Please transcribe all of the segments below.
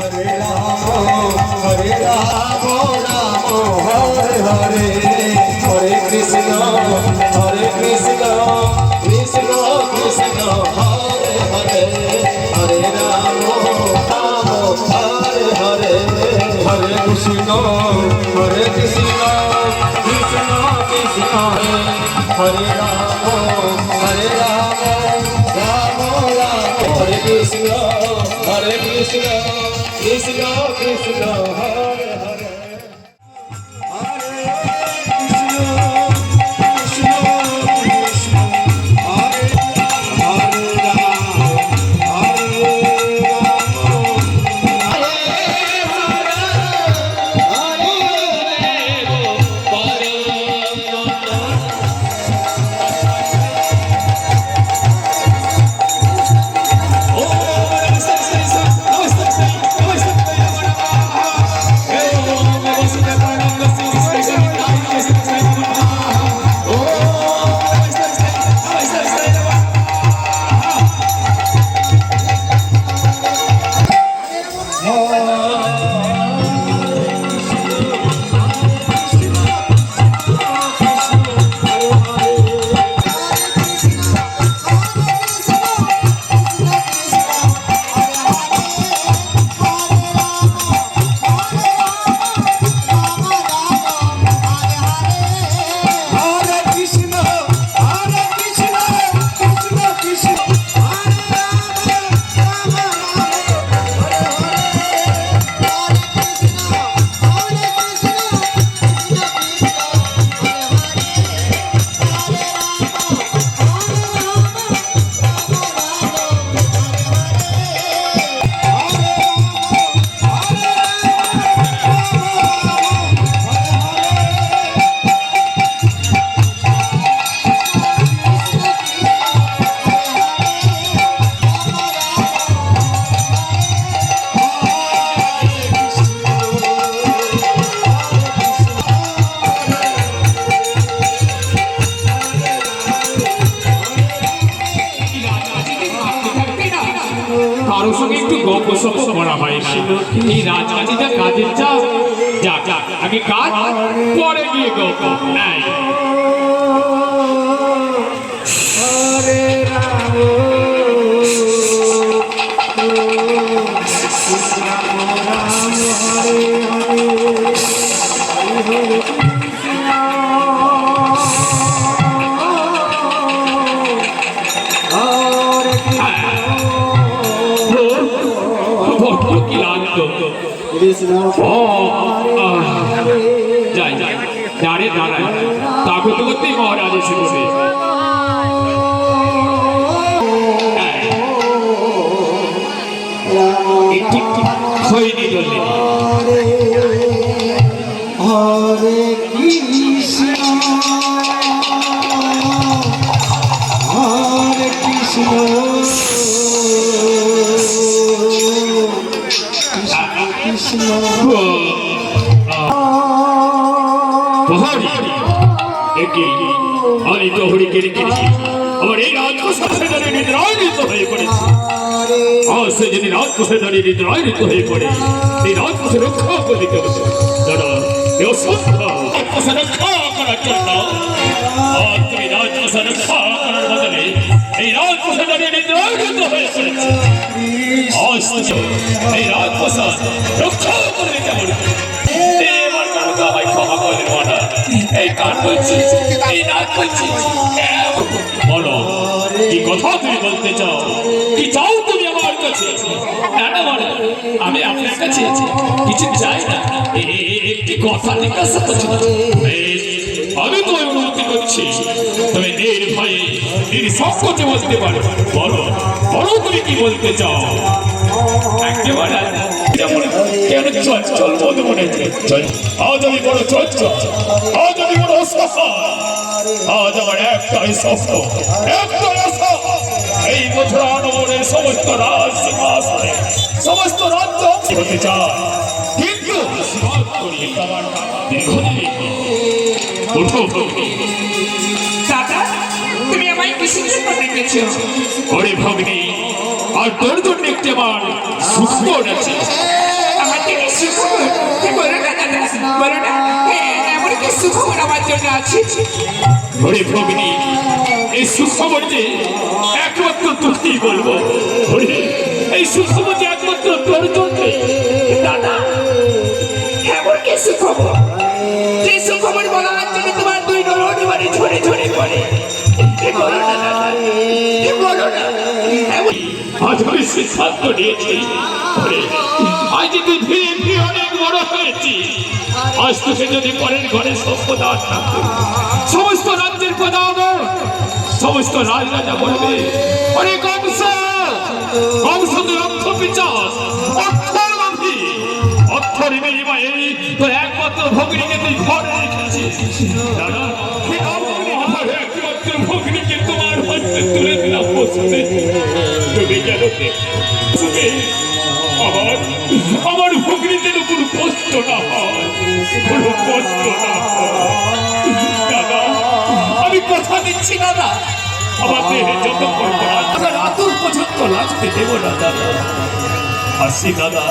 Hare Rama Rama Hare Hare Hare Krishna Krishna Krishna Hare Hare Hare Rama Rama Hare Hare Hare Krishna Krishna Krishna Hare Rama Rama Rama Hare Krishna Krishna Krishna Hare Hare কারোর সঙ্গে একটু গল্প সল্প করা হয় না। এই রাজনীতিটা কাজের চাপ যাক আগে কাজ পরে গিয়ে গল্প নাই। হরে রাম রাম হরে হরে যাই দাঁড়িয়ে দাঁড়ায় তা করতে করতেই মহারাজ এসে বসে ঠিক হয়নি বললেন হরে কৃষ্ণ হরে কৃষ্ণ কৃষ্ণ আমি তো হরিকে রেখে আমার এই রাজকোষাধারে নিদ্রায়িত হয়ে পড়েছে। সে যদি রাজকোষাধারে নিদ্রায়িত হয়ে পড়ে এই রাজকোষে রক্ষা করে দিতে হবে। দাদা রাজকোষে রক্ষা করার জন্য তুমি রাজকোষে রক্ষা করার বদলে এই রাজকোষাধারে নিদ্রায়িত হয়ে পড়েছে। এই রাজকোষা রক্ষা করে দিতে হবে। এই কাজ করছি এই নাচ করছি বলো কি কথা তুমি বলতে চাও? কি চাও তুমি আমার কাছে? না বলো আমি আপনার কাছে কিছু চাই না, একটি কথা জিজ্ঞাসা করছি। আমি তো অনুমতি করছি, তবে নির্ভয়ে নিঃসংকোচে বলতে পারো। বলো বলো তুমি কি বলতে চাও? একেবারে কেন চঞ্চল মনে মনে আজ আমি বড় চঞ্চল, আজ আমি বড় আজ আমার একটাই স্বপ্ন, একটাই আশা, এই মথুরানগরের সমস্ত রাজ সিংহাসনে সমস্ত রাজ্য হতে চায়। কিন্তু দাদা তুমি আমায় কিসের জন্য ডেকেছো? ওরে ভগ্নী, আর তোর জন্য একটি আমার সুখবর আছে। সুখবর বলো না দাদা বলো না এমন কি সুখবর আমার জন্য আছে ওরে ভগিনী এই সুখবর যে একমাত্র তোকেই বলবো ওরে এই সুখবর যে একমাত্র তোর জন্য দাদা এমন কি সুখবর যে সুখবর বলার জন্য তোমার দুই নরনি বাড়ি ঝরে ঝরে পড়ে বলো না দাদা বলো না এমন আজ আমি সিদ্ধান্ত নিয়েছি ওরে, আজ তুই ধীরে ধীরে অনেক বড় হয়েছি আজ তোকে যদি পরের ঘরে সম্পদ থাকতো সমস্ত রাজ্যের প্রধান সমস্ত রাজরাজা বলবে অরে কংস কংস তুই অর্থ পিচাস অর্থের লোভী অর্থের বিনিময়ে তোর একমাত্র ভগ্নীকে তুই ঘরে রেখেছিস দাদা আমার একমাত্র ভগ্নীকে তোমার হাতে তুলে দিলাম বসতে তুমি কেন তুমি আমার ভগ্নীদের কোনো কষ্ট না হয় কোনো কষ্ট না হয় দাদা আমি কথা দিচ্ছি দাদা আমার দেহে যত রাতুর পর্যন্ত লাগতে দেবো না দাদা আসি দাদা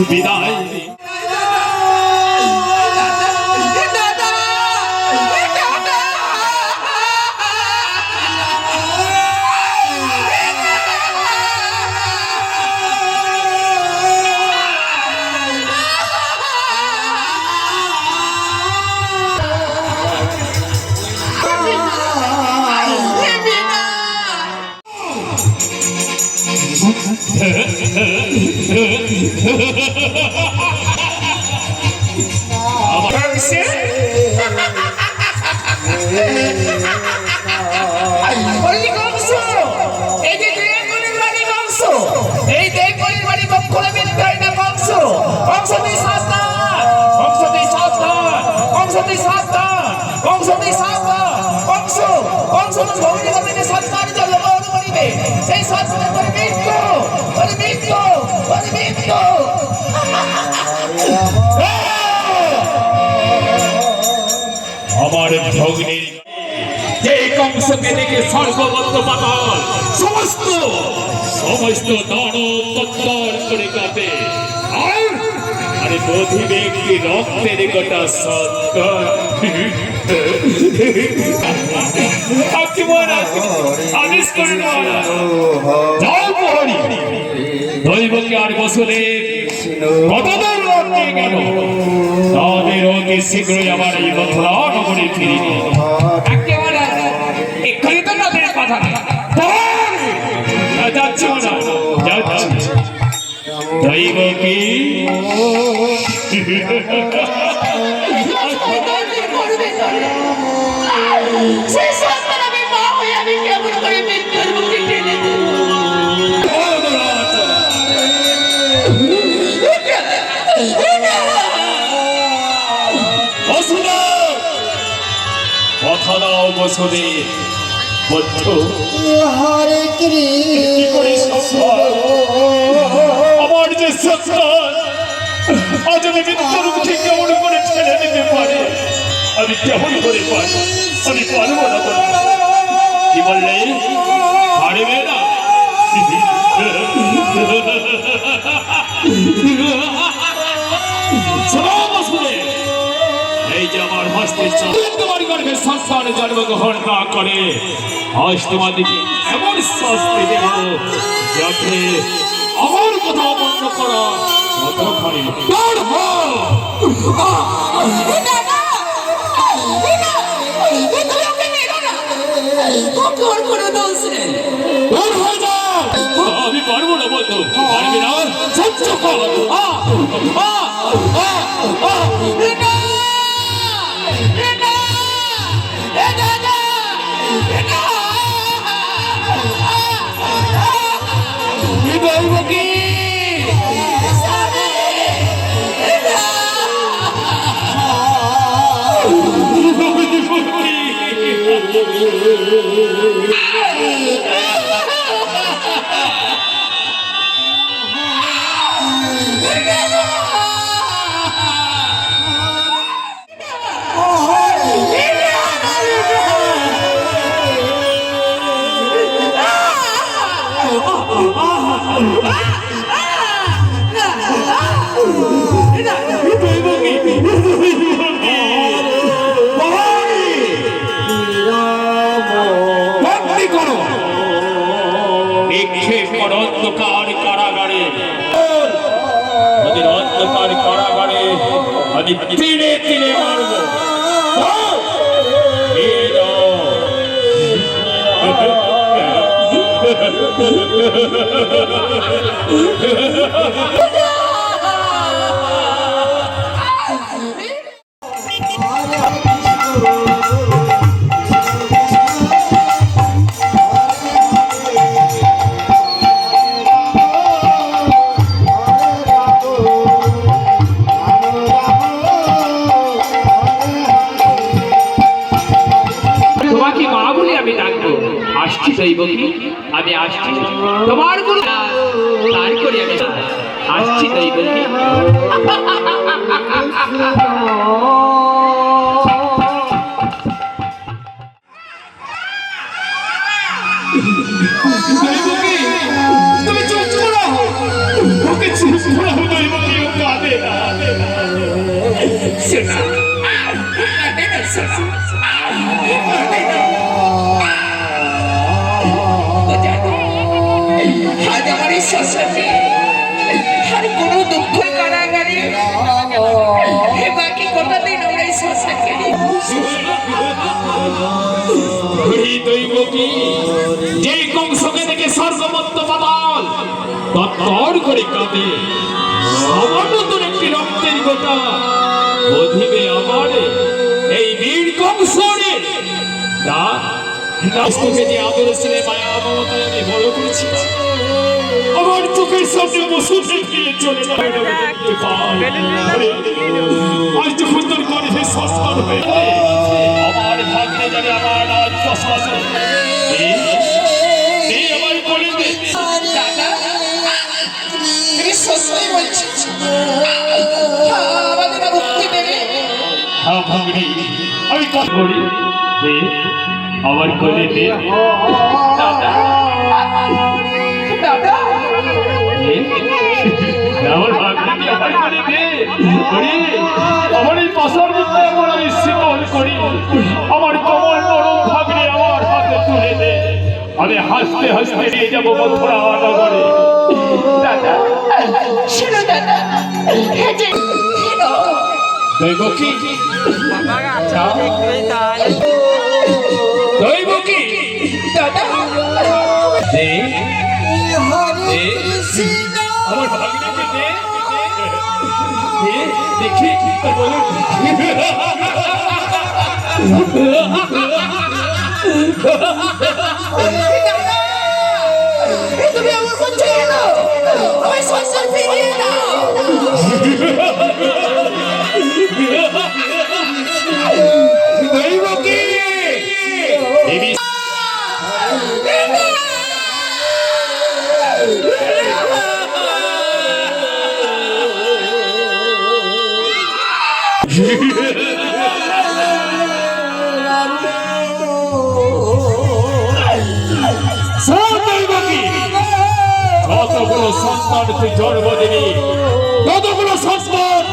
বিদায় আমার ভগ্নীর যে কংসকে দেখে সর্ববদ্ধ পাতাল সমস্ত সমস্ত দানব তত্তর করে কাঁপে আরে বোধি ব্যক্তি রক্তের গোটা সত্য আদেশ করে যাও প্রহরী দৈবকে আর বসলে কতদূর লোক নিয়ে গেল তাদের অতি শীঘ্রই আমার এই মথুরা নগরে ফিরে নিয়ে একেবারে এক্ষুনি তো তাদের কথা যাচ্ছি না যাচ্ছি দৈবকী কথা দাও বসুদে বন্ধু হরে কি করে সম্ভব আমার যে সন্তান আজ আমি মৃত্যুর মুখে কেমন করে ছেড়ে দিতে পারে আমি কেমন করে পারি আমি পারবো না কি বললে পারবে না এই যে আমার হস্তের তোমার গর্ভে সন্তান জন্মগ্রহণ না করে আজ তোমাদেরকে এমন শাস্তি দেব যাতে আমার কথা অমান্য করা কতখানি আমি পারবো না বন্ধু পারবি না সহ্য কর তিনে তিনে মারবো তোমাকে মা বলে আমি ডাকবো। আসছি দৈবকী, আমি আসছি। তোমার গুলো তার করে আমি আসছি দৈবকী। তুমি চুপ করো, ওকে চুপ করো দৈবকী, ও কাঁদে না। শোনা, শোনা, আজ আমার এই শ্মশানে আর কোনো দুঃখ কারাগারে বাকি কতদিন আমরা এই শ্মশান গেলি। দৈবকী যে কংসকে থেকে স্বর্গমত্ত পাতাল তত্তর করে কাঁদে, আমার নতুন একটি রক্তের গোটা বধিবে আমার এই বীর কংসরে। তোকে যে আদর ছেলে মায়া মমতায় আমি বড় করেছি, আমার চোখের সামনে বসুতে ফিরে চলে যাবে আজ যখন তোর গর্ভে সস্তান হয়ে আমার ভাগ্নে যাবে আমার রাজ প্রশাসন আমার করে দে। দাদা, তুমি সত্যই বলছিস? আমাদের মুক্তি দেবে? হ্যাঁ ভাগ্নে, আমি কাজ করি দে, আমার করে দে। দাদা, দাদা, আমার ভাগ্নে আমার করে দে। আমার এই পাশার মধ্যে আমার আমি শীতল করি, আমার কমল নরম ভাগ্নে আমার হাতে তুলে দে। আমি হাসতে হাসতে নিয়ে যাবো মথুরা নগরে। দাদা, শোনো দাদা, দৈবকী, দৈবকী, দাদা, দে, দে, আমার ভাগ্নেকে দে, দে, দেখি তোর বলুন। তুমি আমার কোন ছেড়ে দাও, আমার সংসার ফিরিয়ে দাও। দৈবকী, দেবী যতগুলো সন্তান তুই জন্ম দিবি, ততগুলো সন্তান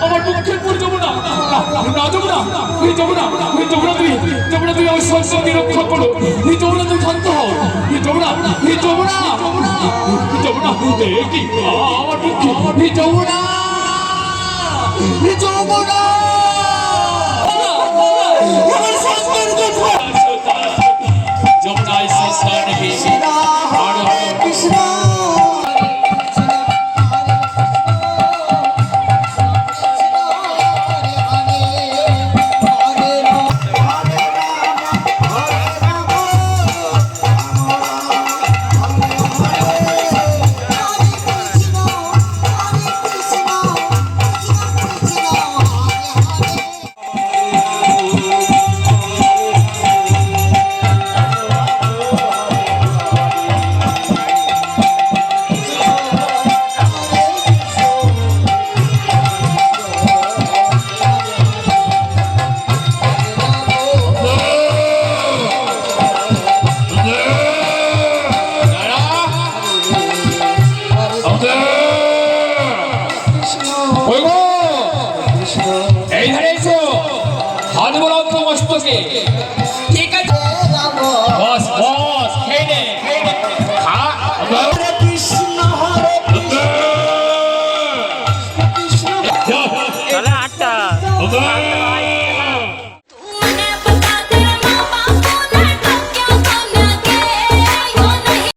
আমার দুঃখের পর যাবো না, না যাবো না, তুই যাবো না, তুই যাবো না, তুই যাবো না, তুই আমার সন্তানকে রক্ষা করো, তুই যাবো না, তুই শান্ত হও, তুই যাবো না, তুই যাবো না, তুই যাবো না, দেখি আমার দুঃখ, তুই যাবো না, তুই যাবো না, আমার সন্তানকে যাবো না, এই সন্তানকে কৃষ্ণ ঠিক আছে বস বস খেয়ে নে খা হরে কৃষ্ণ হরে কৃষ্ণ বাবা